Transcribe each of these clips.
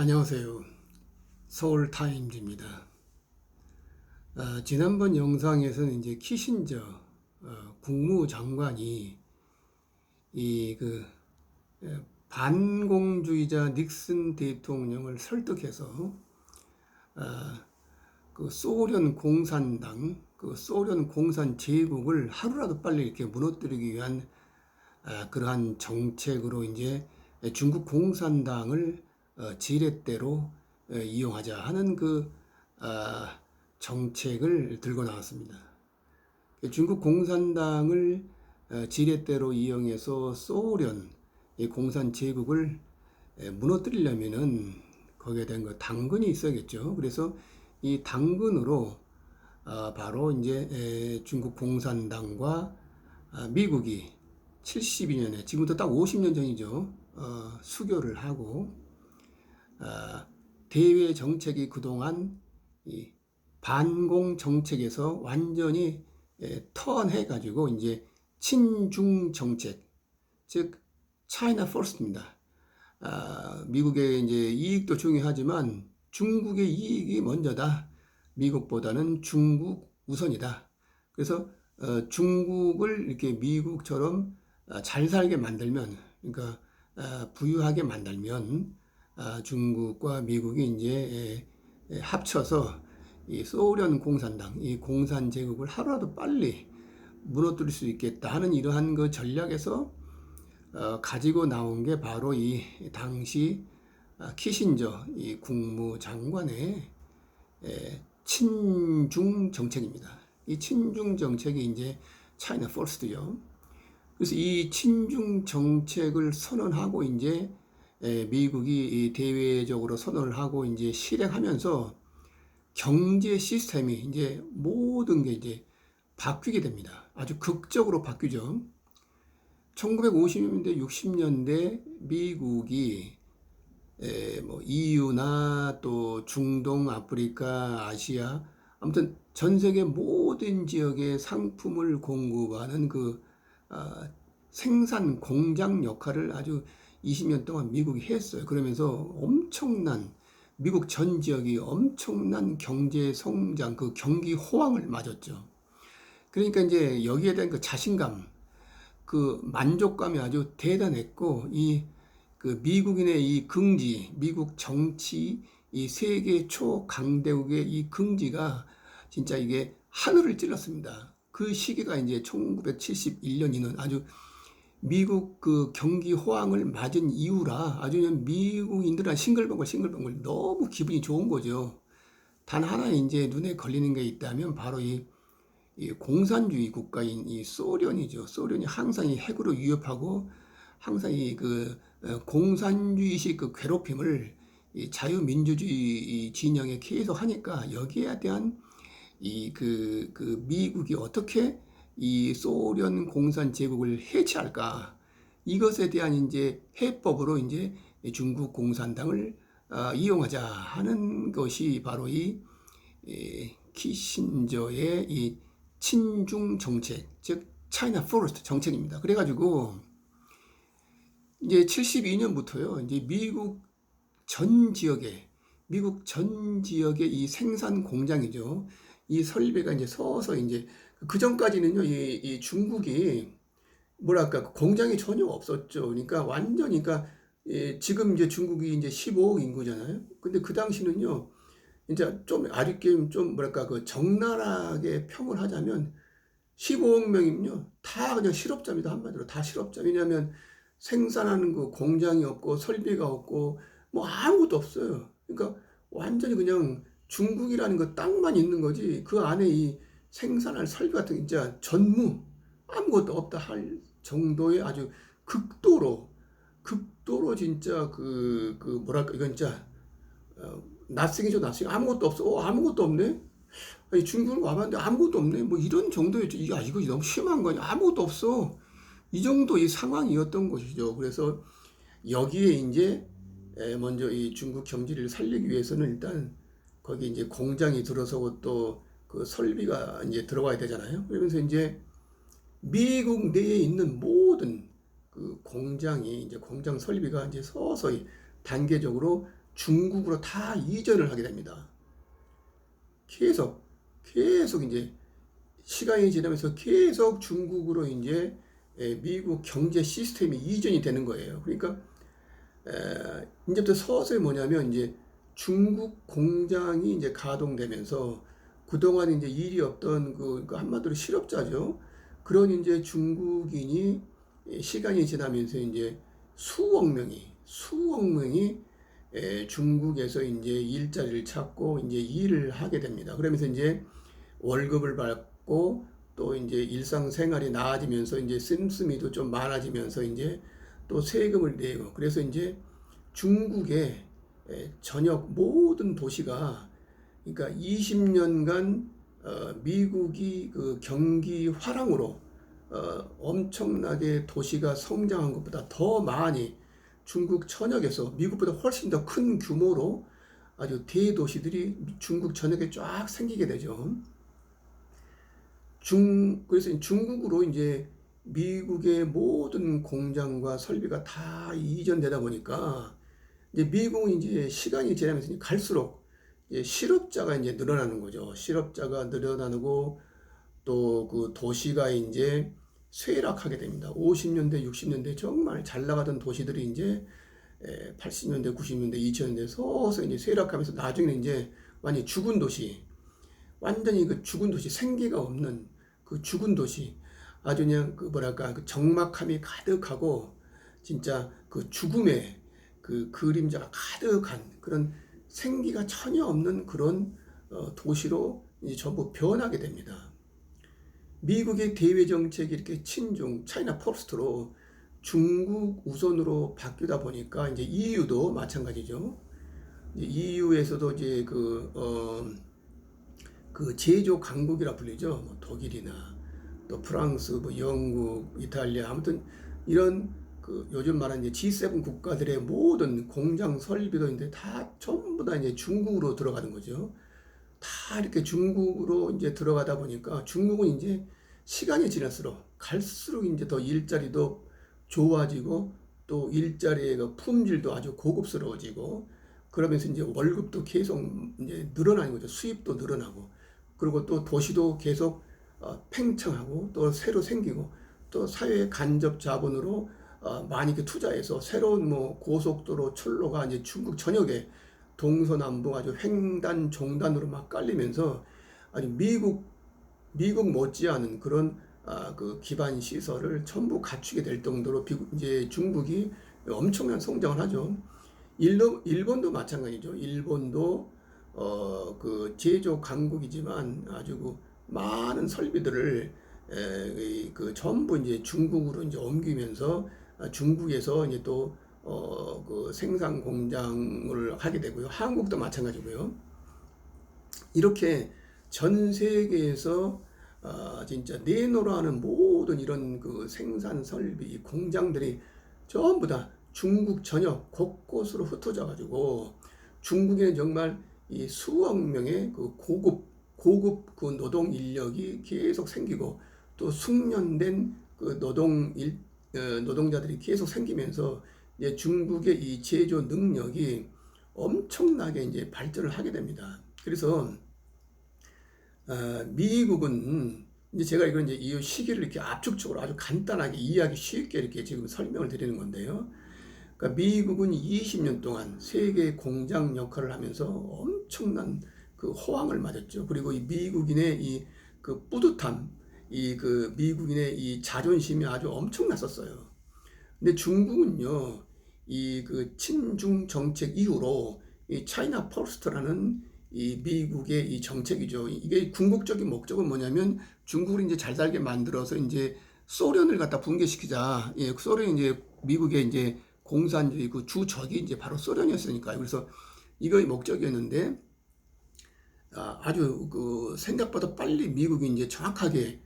안녕하세요. 서울타임즈입니다. 지난번 영상에서는 이제 키신저 국무장관이 이 반공주의자 닉슨 대통령을 설득해서 그 소련 공산당, 그 소련 공산 제국을 하루라도 빨리 이렇게 무너뜨리기 위한 그러한 정책으로 이제 중국 공산당을 지렛대로 이용하자 하는 그 정책을 들고 나왔습니다. 중국 공산당을 지렛대로 이용해서 소련 공산 제국을 무너뜨리려면은 거기에 대한 그 당근이 있어야겠죠. 그래서 이 당근으로 바로 이제 중국 공산당과 미국이 72년에 지금부터 딱 50년 전이죠. 수교를 하고 대외 정책이 그동안 이 반공 정책에서 완전히 턴해가지고 이제 친중 정책, 즉 차이나 퍼스트입니다. 미국의 이제 이익도 중요하지만 중국의 이익이 먼저다. 미국보다는 중국 우선이다. 그래서 중국을 이렇게 미국처럼 잘 살게 만들면, 그러니까 부유하게 만들면 중국과 미국이 이제 합쳐서 이 소련 공산당, 이 공산 제국을 하루라도 빨리 무너뜨릴 수 있겠다 하는 이러한 그 전략에서 가지고 나온 게 바로 이 당시 키신저 이 국무장관의 친중 정책입니다. 이 친중 정책이 이제 차이나 퍼스트죠. 그래서 이 친중 정책을 선언하고 이제 미국이 대외적으로 선언을 하고 이제 실행하면서 경제 시스템이 이제 모든 게 이제 바뀌게 됩니다. 아주 극적으로 바뀌죠. 1950년대, 60년대 미국이 뭐 EU나 또 중동, 아프리카, 아시아, 아무튼 전 세계 모든 지역의 상품을 공급하는 그 생산 공장 역할을 아주 20년 동안 미국이 했어요. 그러면서 엄청난 미국 전 지역이 엄청난 경제 성장, 그 경기 호황을 맞았죠. 그러니까 이제 여기에 대한 그 자신감, 그 만족감이 아주 대단했고, 이 그 미국인의 이 긍지, 미국 정치, 이 세계 초강대국의 이 긍지가 진짜 이게 하늘을 찔렀습니다. 그 시기가 이제 1971년이는 아주 미국 그 경기 호황을 맞은 이후라 아주 그냥 미국인들은 싱글벙글 너무 기분이 좋은 거죠. 단 하나 이제 눈에 걸리는 게 있다면 바로 이 공산주의 국가인 이 소련이죠. 소련이 항상 이 핵으로 위협하고 항상 이 공산주의식 그 괴롭힘을 이 자유민주주의 진영에 계속 하니까 여기에 대한 그 미국이 어떻게 이 소련 공산 제국을 해체할까? 이것에 대한 이제 해법으로 이제 중국 공산당을 이용하자 하는 것이 바로 이 키신저의 이 친중 정책, 즉 차이나 포러스트 정책입니다. 그래가지고 이제 72년부터요, 이제 미국 전 지역의 이 생산 공장이죠. 이 설비가 이제 서서히 이제 그 전까지는요, 이 중국이 뭐랄까 공장이 전혀 없었죠. 그러니까 완전히 그러니까 지금 이제 중국이 이제 15억 인구잖아요. 근데 그 당시는요, 이제 좀 아직쯤 좀 뭐랄까 그 적나라하게 평을 하자면 15억 명이면요 다 그냥 실업자입니다. 한마디로 다 실업자. 왜냐하면 생산하는 그 공장이 없고 설비가 없고 뭐 아무것도 없어요. 그러니까 완전히 그냥 중국이라는 그 땅만 있는 거지 그 안에 이 생산할 설비 같은 게 진짜 전무 아무것도 없다 할 정도의 아주 극도로 진짜 그 뭐랄까 이건 진짜 낯생이죠, 낯생이. 아무것도 없어. 아무것도 없네? 아니, 중국을 와봤는데 아무것도 없네? 뭐 이런 정도였죠. 이거 너무 심한 거 아니야? 아무것도 없어. 이 정도 이 상황이었던 것이죠. 그래서 여기에 이제 먼저 이 중국 경제를 살리기 위해서는 일단 거기 이제 공장이 들어서고 또 그 설비가 이제 들어와야 되잖아요. 그러면서 이제 미국 내에 있는 모든 그 공장이 이제 공장 설비가 이제 서서히 단계적으로 중국으로 다 이전을 하게 됩니다. 계속 이제 시간이 지나면서 계속 중국으로 이제 미국 경제 시스템이 이전이 되는 거예요. 그러니까 이제부터 서서히 뭐냐면 이제 중국 공장이 이제 가동되면서 그동안 이제 일이 없던 그 한마디로 실업자죠. 그런 이제 중국인이 시간이 지나면서 이제 수억 명이 중국에서 이제 일자리를 찾고 이제 일을 하게 됩니다. 그러면서 이제 월급을 받고 또 이제 일상생활이 나아지면서 이제 씀씀이도 좀 많아지면서 이제 또 세금을 내고 그래서 이제 중국의 전역 모든 도시가 그러니까 20년간 미국이 그 경기 화랑으로 엄청나게 도시가 성장한 것보다 더 많이 중국 전역에서 미국보다 훨씬 더 큰 규모로 아주 대도시들이 중국 전역에 쫙 생기게 되죠. 그래서 중국으로 이제 미국의 모든 공장과 설비가 다 이전되다 보니까 이제 미국은 이제 시간이 지나면서 갈수록 이제 실업자가 이제 늘어나는 거죠. 실업자가 늘어나고 또 그 도시가 이제 쇠락하게 됩니다. 50년대, 60년대 정말 잘 나가던 도시들이 이제 80년대, 90년대, 2000년대 서서히 이제 쇠락하면서 나중에는 이제 완전히 죽은 도시, 완전히 그 죽은 도시, 생기가 없는 그 죽은 도시, 아주 그냥 그 뭐랄까 그 적막함이 가득하고 진짜 그 죽음의 그 그림자가 가득한 그런 생기가 전혀 없는 그런 도시로 이제 전부 변하게 됩니다. 미국의 대외 정책이 이렇게 친중, 차이나 퍼스트로 중국 우선으로 바뀌다 보니까 이제 EU도 마찬가지죠. EU에서도 이제 그 제조 강국이라 불리죠. 뭐 독일이나 또 프랑스, 뭐 영국, 이탈리아 아무튼 이런 그 요즘 말하는 이제 G7 국가들의 모든 공장 설비도 이제 다 전부 다 이제 중국으로 들어가는 거죠. 다 이렇게 중국으로 이제 들어가다 보니까 중국은 이제 시간이 지날수록 갈수록 이제 더 일자리도 좋아지고 또 일자리의 그 품질도 아주 고급스러워지고 그러면서 이제 월급도 계속 이제 늘어나는 거죠. 수입도 늘어나고 그리고 또 도시도 계속 팽창하고 또 새로 생기고 또 사회 간접 자본으로 많이 이렇게 투자해서 새로운 뭐 고속도로 철로가 이제 중국 전역에 동서남북 아주 횡단 종단으로 막 깔리면서 아주 미국 못지않은 그런 그 기반 시설을 전부 갖추게 될 정도로 이제 중국이 엄청난 성장을 하죠. 일본도 마찬가지죠. 일본도 그 제조 강국이지만 아주 그 많은 설비들을 그 전부 이제 중국으로 이제 옮기면서 중국에서 이제 또 그 생산 공장을 하게 되고요. 한국도 마찬가지고요. 이렇게 전 세계에서 진짜 내노라 하는 모든 이런 그 생산 설비 공장들이 전부 다 중국 전역 곳곳으로 흩어져 가지고 중국에는 정말 이 수억 명의 그 고급 그 노동 인력이 계속 생기고 또 숙련된 그 노동자들이 계속 생기면서 이제 중국의 이 제조 능력이 엄청나게 이제 발전을 하게 됩니다. 그래서 미국은 이제 제가 이건 이제 이 시기를 이렇게 압축적으로 아주 간단하게 이해하기 쉽게 이렇게 지금 설명을 드리는 건데요. 그러니까 미국은 20년 동안 세계 공장 역할을 하면서 엄청난 그 호황을 맞았죠. 그리고 이 미국인의 이 그 뿌듯함, 이 그 미국인의 이 자존심이 아주 엄청났었어요. 근데 중국은요, 이 그 친중 정책 이후로 이 차이나 퍼스트라는 이 미국의 이 정책이죠. 이게 궁극적인 목적은 뭐냐면 중국을 이제 잘 살게 만들어서 이제 소련을 갖다 붕괴시키자. 예, 소련이 이제 미국의 이제 공산주의 그 주적이 이제 바로 소련이었으니까요. 그래서 이거의 목적이었는데 아주 그 생각보다 빨리 미국이 이제 정확하게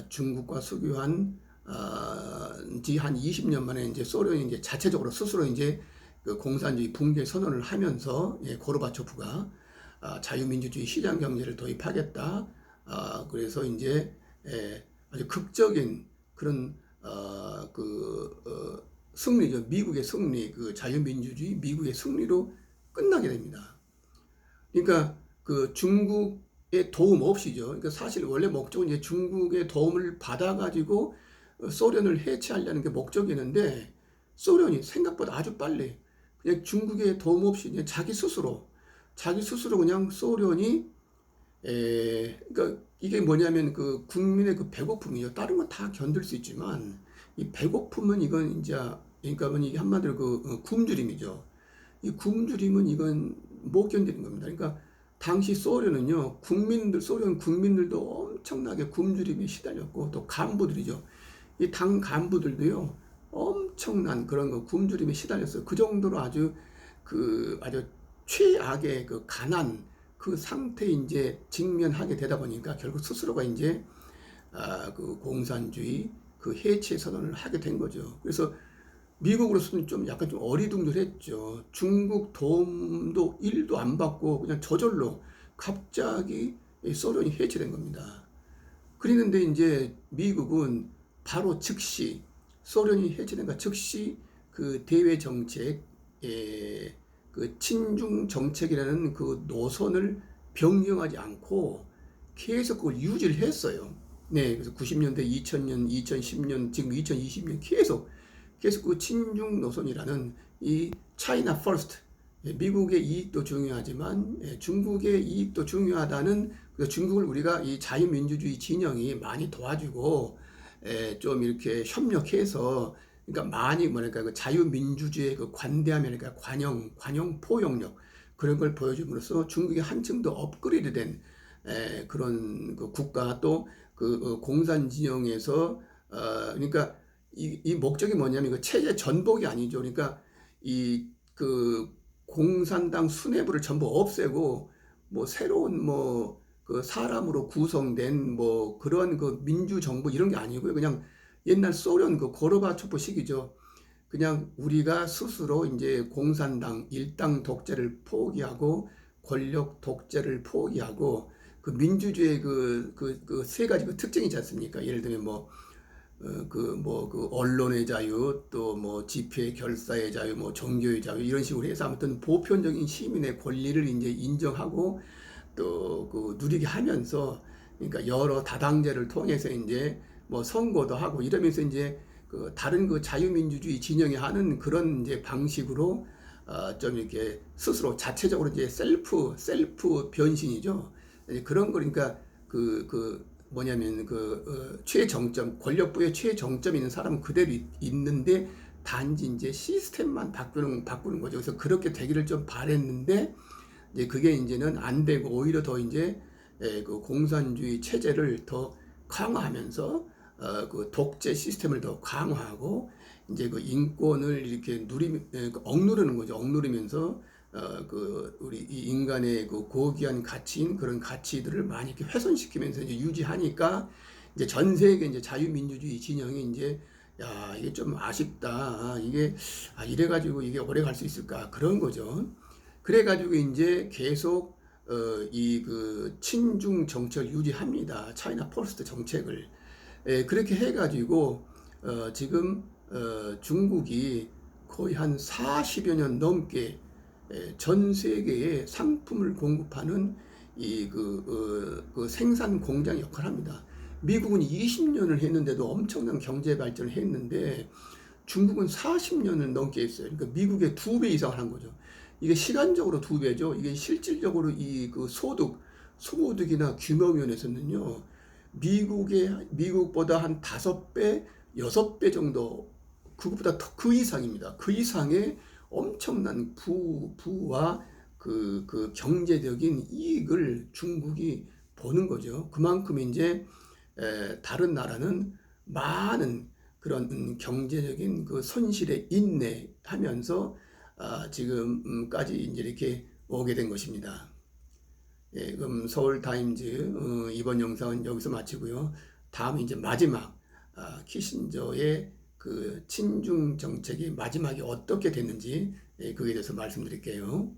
중국과 수교한 한 20년 만에 이제 소련이 이제 자체적으로 스스로 이제 그 공산주의 붕괴 선언을 하면서 고르바초프가 자유민주주의 시장 경제를 도입하겠다. 그래서 이제 아주 극적인 그런 승리죠. 미국의 승리, 그 자유민주주의 미국의 승리로 끝나게 됩니다. 그러니까 그 중국의 도움 없이죠. 그러니까 사실 원래 목적은 이제 중국의 도움을 받아가지고 소련을 해체하려는 게 목적이었는데 소련이 생각보다 아주 빨리 그냥 중국의 도움 없이 그냥 자기 스스로 그냥 소련이 그러니까 이게 뭐냐면 그 국민의 그 배고픔이요. 다른 건 다 견딜 수 있지만 이 배고픔은 이건 이제 그러니까 이게 한마디로 그 굶주림이죠. 이 굶주림은 이건 못 견디는 겁니다. 그러니까 당시 소련은요, 소련 국민들도 엄청나게 굶주림에 시달렸고, 또 간부들이죠. 이 당 간부들도요, 엄청난 그런 거 굶주림에 시달렸어요. 그 정도로 아주 최악의 그 가난, 그 상태에 이제 직면하게 되다 보니까 결국 스스로가 이제, 그 공산주의, 그 해체 선언을 하게 된 거죠. 그래서 미국으로서는 좀 약간 좀 어리둥절했죠. 중국 도움도 1도 안 받고 그냥 저절로 갑자기 소련이 해체된 겁니다. 그랬는데 이제 미국은 바로 즉시 소련이 해체된가 즉시 그 대외 정책, 그 친중 정책이라는 그 노선을 변경하지 않고 계속 그걸 유지를 했어요. 네, 그래서 90년대, 2000년, 2010년, 지금 2020년 계속 그 친중 노선이라는 이 차이나 퍼스트, 미국의 이익도 중요하지만 중국의 이익도 중요하다는 중국을 우리가 이 자유민주주의 진영이 많이 도와주고 좀 이렇게 협력해서 그러니까 많이 뭐랄까 그 자유민주주의의 그 관대함이랄까 관용 포용력 그런 걸 보여줌으로써 중국이 한층 더 업그레이드된 그런 그 국가 또 그 공산 진영에서 그러니까 이 목적이 뭐냐면 그 체제 전복이 아니죠. 그러니까 이 그 공산당 수뇌부를 전부 없애고 뭐 새로운 뭐 그 사람으로 구성된 뭐 그런 그 민주 정부 이런 게 아니고요. 그냥 옛날 소련 그 고르바초프 시기죠. 그냥 우리가 스스로 이제 공산당 일당 독재를 포기하고 권력 독재를 포기하고 그 민주주의의 그 세 가지 그 특징이 있지 않습니까? 예를 들면 뭐 그 언론의 자유, 또 뭐 집회 결사의 자유, 뭐 종교의 자유 이런 식으로 해서 아무튼 보편적인 시민의 권리를 이제 인정하고 또 그 누리게 하면서 그러니까 여러 다당제를 통해서 이제 뭐 선거도 하고 이러면서 이제 그 다른 그 자유민주주의 진영이 하는 그런 이제 방식으로 좀 이렇게 스스로 자체적으로 이제 셀프 변신이죠. 그런 거니까 그 뭐냐면 최정점 권력부의 최정점에 있는 사람은 그대로 있는데 단지 이제 시스템만 바꾸는 거죠. 그래서 그렇게 되기를 좀 바랬는데 이제 그게 이제는 안 되고 오히려 더 이제 그 공산주의 체제를 더 강화하면서 그 독재 시스템을 더 강화하고 이제 그 인권을 이렇게 억누르는 거죠. 억누르면서 그 우리 이 인간의 그 고귀한 가치인 그런 가치들을 많이 이렇게 훼손시키면서 이제 유지하니까 이제 전 세계 이제 자유민주주의 진영이 이제 야 이게 좀 아쉽다. 이게 이래가지고 이게 오래 갈 수 있을까 그런 거죠. 그래가지고 이제 계속 이 그 친중 정책을 유지합니다. 차이나 퍼스트 정책을 그렇게 해가지고 지금 중국이 거의 한 40여 년 넘게 전 세계에 상품을 공급하는 그 생산 공장 역할을 합니다. 미국은 20년을 했는데도 엄청난 경제 발전을 했는데 중국은 40년을 넘게 했어요. 그러니까 미국의 2배 이상을 한 거죠. 이게 시간적으로 2배죠. 이게 실질적으로 이 그 소득이나 규모 면에서는요. 미국보다 한 5배, 6배 정도 그것보다 그 이상입니다. 그 이상의 엄청난 부와 그 경제적인 이익을 중국이 보는 거죠. 그만큼 이제 다른 나라는 많은 그런 경제적인 그 손실에 인내하면서 지금까지 이제 이렇게 오게 된 것입니다. 그럼 서울타임즈 이번 영상은 여기서 마치고요. 다음 이제 마지막 키신저의 그 친중 정책이 마지막에 어떻게 됐는지 그에 대해서 말씀드릴게요.